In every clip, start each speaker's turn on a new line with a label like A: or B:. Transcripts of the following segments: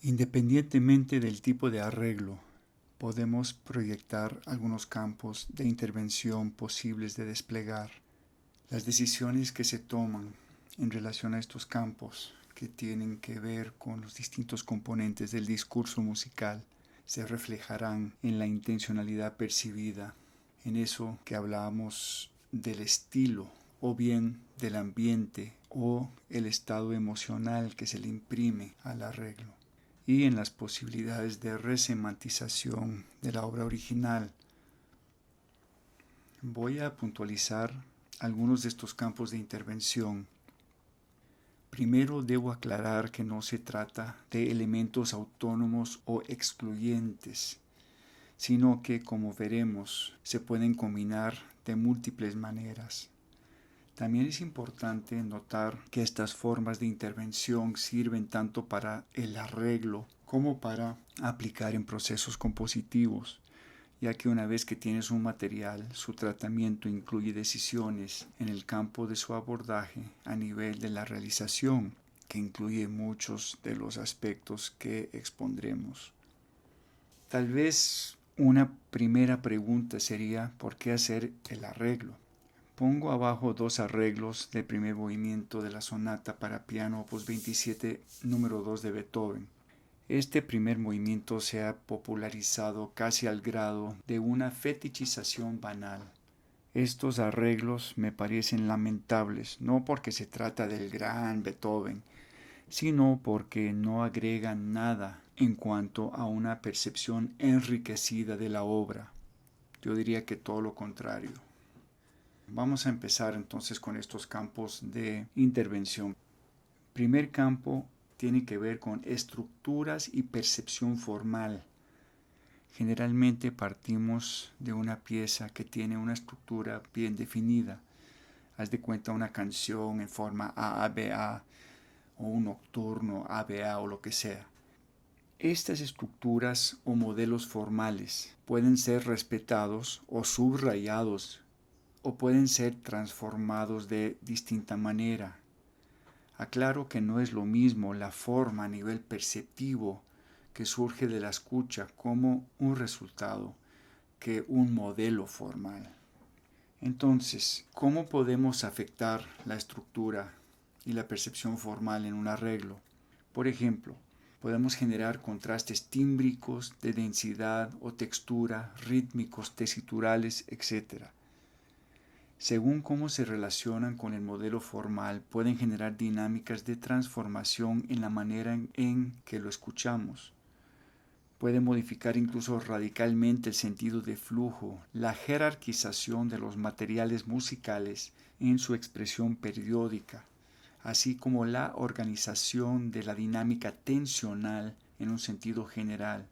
A: Independientemente del tipo de arreglo, podemos proyectar algunos campos de intervención posibles de desplegar. Las decisiones que se toman en relación a estos campos, que tienen que ver con los distintos componentes del discurso musical, se reflejarán en la intencionalidad percibida, en eso que hablábamos del estilo, o bien del ambiente o el estado emocional que se le imprime al arreglo, y en las posibilidades de resemantización de la obra original. Voy a puntualizar algunos de estos campos de intervención. Primero debo aclarar que no se trata de elementos autónomos o excluyentes, sino que, como veremos, se pueden combinar de múltiples maneras. También es importante notar que estas formas de intervención sirven tanto para el arreglo como para aplicar en procesos compositivos, ya que una vez que tienes un material, su tratamiento incluye decisiones en el campo de su abordaje a nivel de la realización, que incluye muchos de los aspectos que expondremos. Tal vez una primera pregunta sería ¿por qué hacer el arreglo? Pongo abajo dos arreglos del primer movimiento de la sonata para piano opus 27 número 2 de Beethoven. Este primer movimiento se ha popularizado casi al grado de una fetichización banal. Estos arreglos me parecen lamentables, no porque se trata del gran Beethoven, sino porque no agregan nada en cuanto a una percepción enriquecida de la obra. Yo diría que todo lo contrario. Vamos a empezar entonces con estos campos de intervención. Primer campo tiene que ver con estructuras y percepción formal. Generalmente partimos de una pieza que tiene una estructura bien definida. Haz de cuenta una canción en forma AABA o un nocturno ABA o lo que sea. Estas estructuras o modelos formales pueden ser respetados o subrayados o pueden ser transformados de distinta manera. Aclaro que no es lo mismo la forma a nivel perceptivo que surge de la escucha como un resultado que un modelo formal. Entonces, ¿cómo podemos afectar la estructura y la percepción formal en un arreglo? Por ejemplo, podemos generar contrastes tímbricos de densidad o textura, rítmicos, tesiturales, etc. Según cómo se relacionan con el modelo formal, pueden generar dinámicas de transformación en la manera en que lo escuchamos. Puede modificar incluso radicalmente el sentido de flujo, la jerarquización de los materiales musicales en su expresión periódica, así como la organización de la dinámica tensional en un sentido general.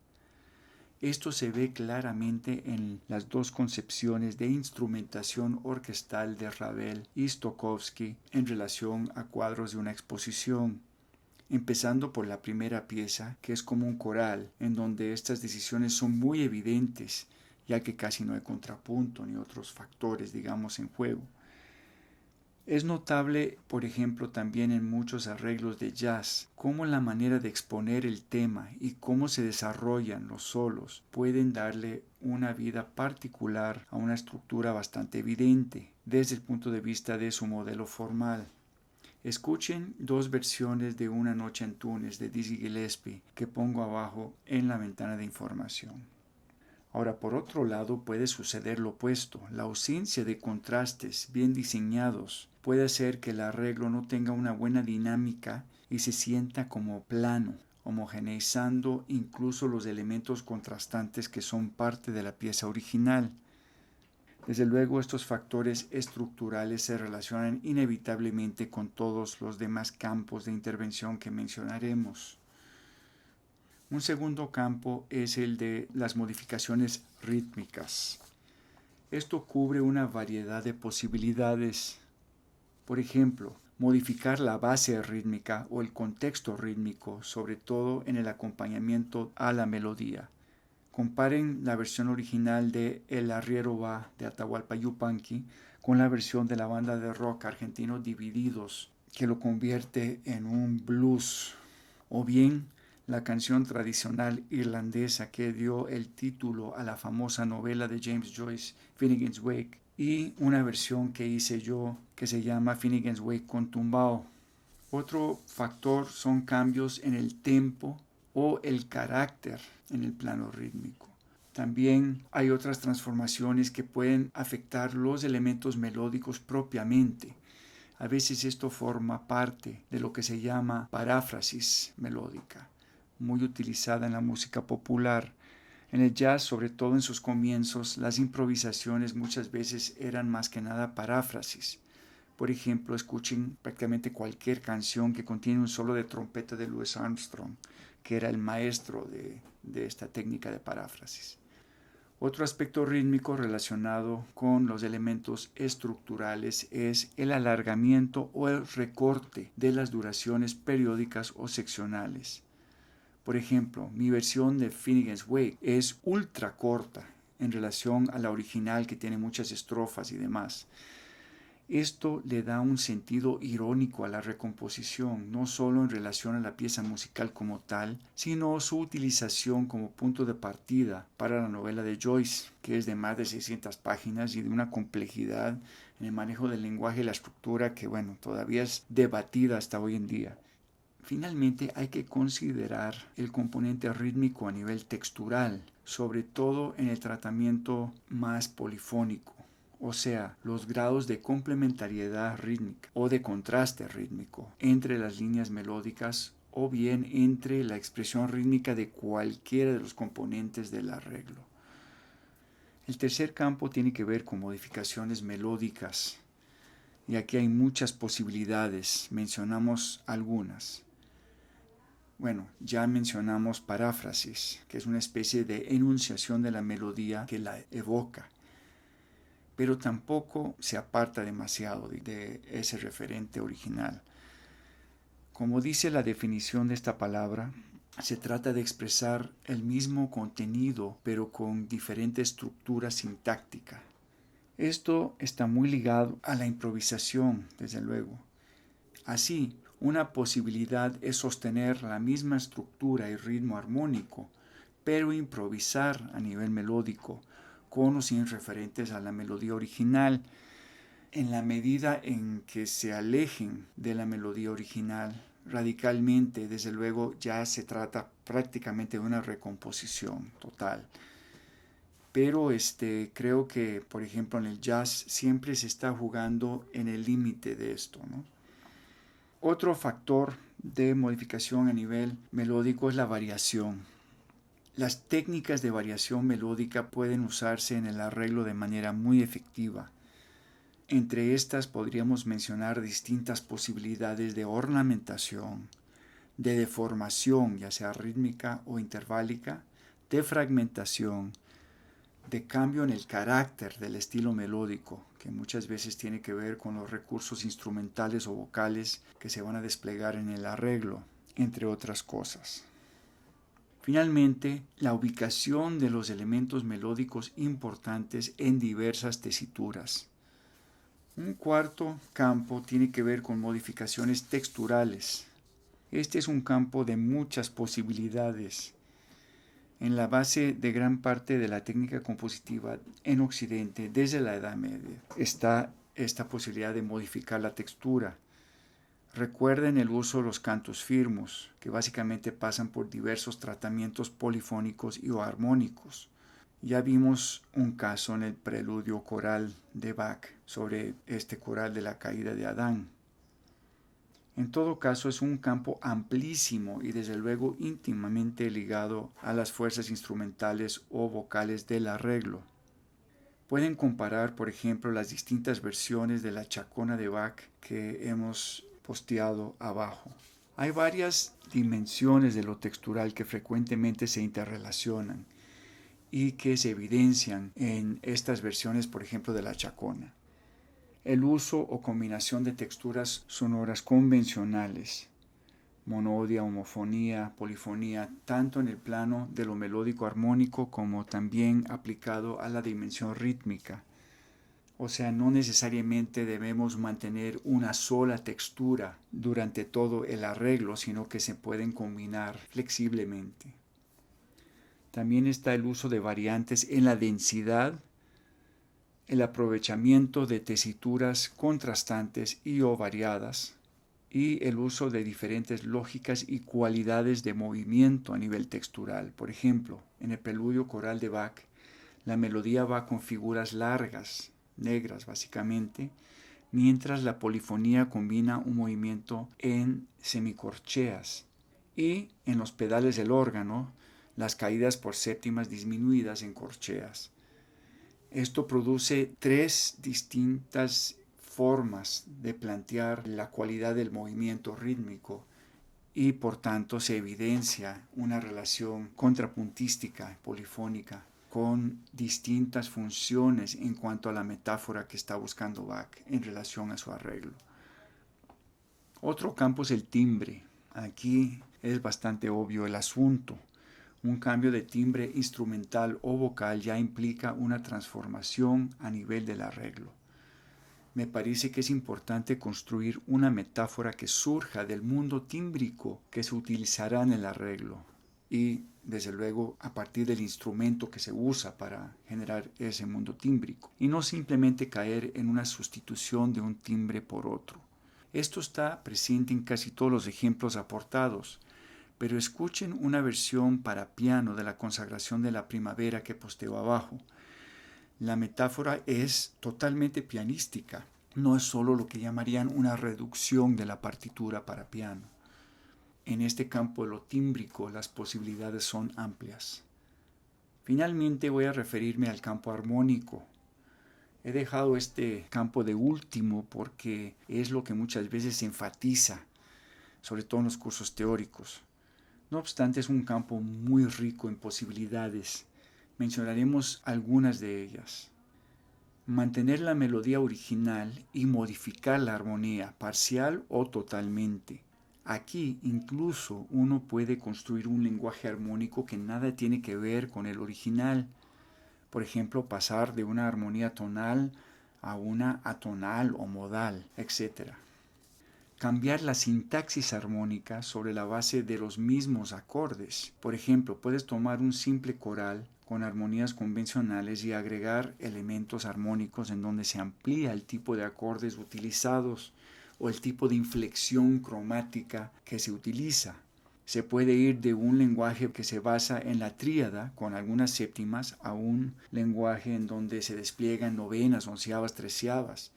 A: Esto se ve claramente en las dos concepciones de instrumentación orquestal de Ravel y Stokowski en relación a cuadros de una exposición, empezando por la primera pieza, que es como un coral, en donde estas decisiones son muy evidentes, ya que casi no hay contrapunto ni otros factores, digamos, en juego. Es notable, por ejemplo, también en muchos arreglos de jazz, cómo la manera de exponer el tema y cómo se desarrollan los solos pueden darle una vida particular a una estructura bastante evidente desde el punto de vista de su modelo formal. Escuchen dos versiones de Una noche en Túnez de Dizzy Gillespie que pongo abajo en la ventana de información. Ahora, por otro lado, puede suceder lo opuesto. La ausencia de contrastes bien diseñados puede hacer que el arreglo no tenga una buena dinámica y se sienta como plano, homogeneizando incluso los elementos contrastantes que son parte de la pieza original. Desde luego, estos factores estructurales se relacionan inevitablemente con todos los demás campos de intervención que mencionaremos. Un segundo campo es el de las modificaciones rítmicas. Esto cubre una variedad de posibilidades. Por ejemplo, modificar la base rítmica o el contexto rítmico, sobre todo en el acompañamiento a la melodía. Comparen la versión original de El arriero va de Atahualpa Yupanqui con la versión de la banda de rock argentino Divididos, que lo convierte en un blues, o bien la canción tradicional irlandesa que dio el título a la famosa novela de James Joyce, Finnegan's Wake, y una versión que hice yo que se llama Finnegan's Wake con tumbao. Otro factor son cambios en el tempo o el carácter en el plano rítmico. También hay otras transformaciones que pueden afectar los elementos melódicos propiamente. A veces esto forma parte de lo que se llama paráfrasis melódica, muy utilizada en la música popular. En el jazz, sobre todo en sus comienzos, las improvisaciones muchas veces eran más que nada paráfrasis. Por ejemplo, escuchen prácticamente cualquier canción que contiene un solo de trompeta de Louis Armstrong, que era el maestro de esta técnica de paráfrasis. Otro aspecto rítmico relacionado con los elementos estructurales es el alargamiento o el recorte de las duraciones periódicas o seccionales. Por ejemplo, mi versión de Finnegan's Wake es ultra corta en relación a la original que tiene muchas estrofas y demás. Esto le da un sentido irónico a la recomposición, no solo en relación a la pieza musical como tal, sino su utilización como punto de partida para la novela de Joyce, que es de más de 600 páginas y de una complejidad en el manejo del lenguaje y la estructura que, todavía es debatida hasta hoy en día. Finalmente, hay que considerar el componente rítmico a nivel textural, sobre todo en el tratamiento más polifónico, o sea, los grados de complementariedad rítmica o de contraste rítmico entre las líneas melódicas o bien entre la expresión rítmica de cualquiera de los componentes del arreglo. El tercer campo tiene que ver con modificaciones melódicas, y aquí hay muchas posibilidades, mencionamos algunas. Ya mencionamos paráfrasis, que es una especie de enunciación de la melodía que la evoca, pero tampoco se aparta demasiado de ese referente original. Como dice la definición de esta palabra, se trata de expresar el mismo contenido, pero con diferente estructura sintáctica. Esto está muy ligado a la improvisación, desde luego. Así, una posibilidad es sostener la misma estructura y ritmo armónico, pero improvisar a nivel melódico, con o sin referentes a la melodía original, en la medida en que se alejen de la melodía original radicalmente. Desde luego ya se trata prácticamente de una recomposición total. Pero creo que, por ejemplo, en el jazz siempre se está jugando en el límite de esto, ¿no? Otro factor de modificación a nivel melódico es la variación. Las técnicas de variación melódica pueden usarse en el arreglo de manera muy efectiva. Entre estas podríamos mencionar distintas posibilidades de ornamentación, de deformación, ya sea rítmica o interválica, de fragmentación, de cambio en el carácter del estilo melódico, que muchas veces tiene que ver con los recursos instrumentales o vocales que se van a desplegar en el arreglo, entre otras cosas. Finalmente, la ubicación de los elementos melódicos importantes en diversas tesituras. Un cuarto campo tiene que ver con modificaciones texturales. Este es un campo de muchas posibilidades. En la base de gran parte de la técnica compositiva en Occidente, desde la Edad Media, está esta posibilidad de modificar la textura. Recuerden el uso de los cantos firmos, que básicamente pasan por diversos tratamientos polifónicos y o armónicos. Ya vimos un caso en el preludio coral de Bach sobre este coral de la caída de Adán. En todo caso, es un campo amplísimo y desde luego íntimamente ligado a las fuerzas instrumentales o vocales del arreglo. Pueden comparar, por ejemplo, las distintas versiones de la Chacona de Bach que hemos posteado abajo. Hay varias dimensiones de lo textural que frecuentemente se interrelacionan y que se evidencian en estas versiones, por ejemplo, de la Chacona. El uso o combinación de texturas sonoras convencionales, monodia, homofonía, polifonía, tanto en el plano de lo melódico armónico como también aplicado a la dimensión rítmica. O sea, no necesariamente debemos mantener una sola textura durante todo el arreglo, sino que se pueden combinar flexiblemente. También está el uso de variantes en la densidad, el aprovechamiento de tesituras contrastantes y o variadas, y el uso de diferentes lógicas y cualidades de movimiento a nivel textural. Por ejemplo, en el preludio coral de Bach, la melodía va con figuras largas, negras básicamente, mientras la polifonía combina un movimiento en semicorcheas. Y en los pedales del órgano, las caídas por séptimas disminuidas en corcheas. Esto produce tres distintas formas de plantear la cualidad del movimiento rítmico y por tanto se evidencia una relación contrapuntística, polifónica, con distintas funciones en cuanto a la metáfora que está buscando Bach en relación a su arreglo. Otro campo es el timbre. Aquí es bastante obvio el asunto. Un cambio de timbre instrumental o vocal ya implica una transformación a nivel del arreglo. Me parece que es importante construir una metáfora que surja del mundo tímbrico que se utilizará en el arreglo y, desde luego, a partir del instrumento que se usa para generar ese mundo tímbrico, y no simplemente caer en una sustitución de un timbre por otro. Esto está presente en casi todos los ejemplos aportados, pero escuchen una versión para piano de la Consagración de la Primavera que posteo abajo. La metáfora es totalmente pianística, no es solo lo que llamarían una reducción de la partitura para piano. En este campo de lo tímbrico las posibilidades son amplias. Finalmente voy a referirme al campo armónico. He dejado este campo de último porque es lo que muchas veces se enfatiza, sobre todo en los cursos teóricos. No obstante, es un campo muy rico en posibilidades. Mencionaremos algunas de ellas. Mantener la melodía original y modificar la armonía, parcial o totalmente. Aquí incluso uno puede construir un lenguaje armónico que nada tiene que ver con el original. Por ejemplo, pasar de una armonía tonal a una atonal o modal, etc. Cambiar la sintaxis armónica sobre la base de los mismos acordes. Por ejemplo, puedes tomar un simple coral con armonías convencionales y agregar elementos armónicos en donde se amplía el tipo de acordes utilizados o el tipo de inflexión cromática que se utiliza. Se puede ir de un lenguaje que se basa en la tríada con algunas séptimas a un lenguaje en donde se despliegan novenas, onceavas, treceavas.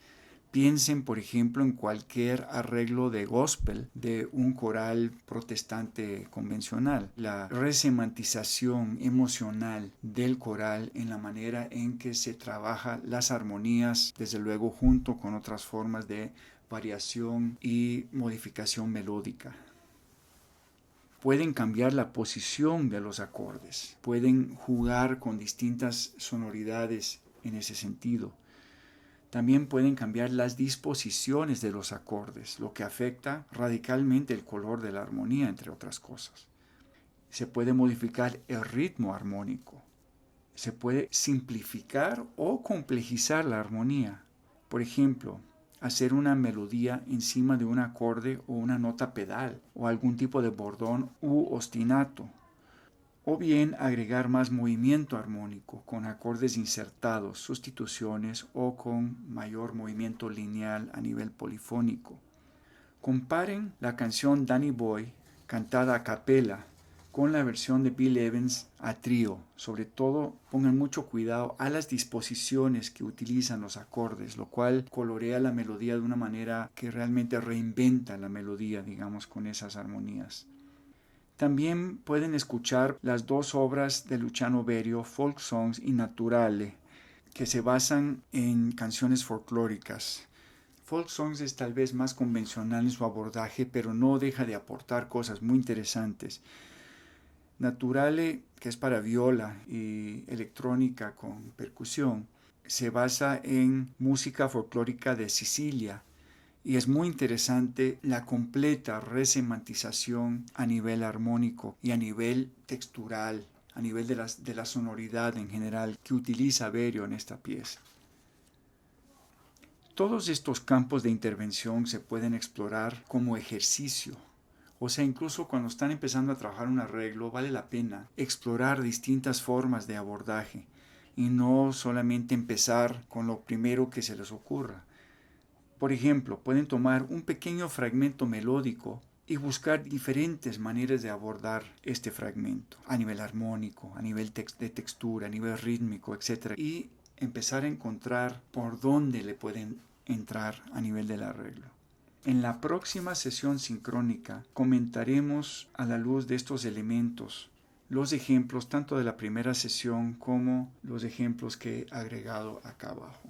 A: Piensen, por ejemplo, en cualquier arreglo de gospel de un coral protestante convencional. La resemantización emocional del coral en la manera en que se trabaja las armonías, desde luego junto con otras formas de variación y modificación melódica. Pueden cambiar la posición de los acordes, pueden jugar con distintas sonoridades en ese sentido. También pueden cambiar las disposiciones de los acordes, lo que afecta radicalmente el color de la armonía, entre otras cosas. Se puede modificar el ritmo armónico. Se puede simplificar o complejizar la armonía. Por ejemplo, hacer una melodía encima de un acorde o una nota pedal, o algún tipo de bordón u ostinato. O bien agregar más movimiento armónico con acordes insertados, sustituciones o con mayor movimiento lineal a nivel polifónico. Comparen la canción Danny Boy, cantada a capela, con la versión de Bill Evans a trío. Sobre todo, pongan mucho cuidado a las disposiciones que utilizan los acordes, lo cual colorea la melodía de una manera que realmente reinventa la melodía, digamos, con esas armonías. También pueden escuchar las dos obras de Luciano Berio, Folk Songs y Naturale, que se basan en canciones folclóricas. Folk Songs es tal vez más convencional en su abordaje, pero no deja de aportar cosas muy interesantes. Naturale, que es para viola y electrónica con percusión, se basa en música folclórica de Sicilia, y es muy interesante la completa resemantización a nivel armónico y a nivel textural, a nivel de la sonoridad en general que utiliza Berio en esta pieza. Todos estos campos de intervención se pueden explorar como ejercicio. O sea, incluso cuando están empezando a trabajar un arreglo, vale la pena explorar distintas formas de abordaje y no solamente empezar con lo primero que se les ocurra. Por ejemplo, pueden tomar un pequeño fragmento melódico y buscar diferentes maneras de abordar este fragmento, a nivel armónico, a nivel de textura, a nivel rítmico, etc. Y empezar a encontrar por dónde le pueden entrar a nivel del arreglo. En la próxima sesión sincrónica comentaremos a la luz de estos elementos los ejemplos tanto de la primera sesión como los ejemplos que he agregado acá abajo.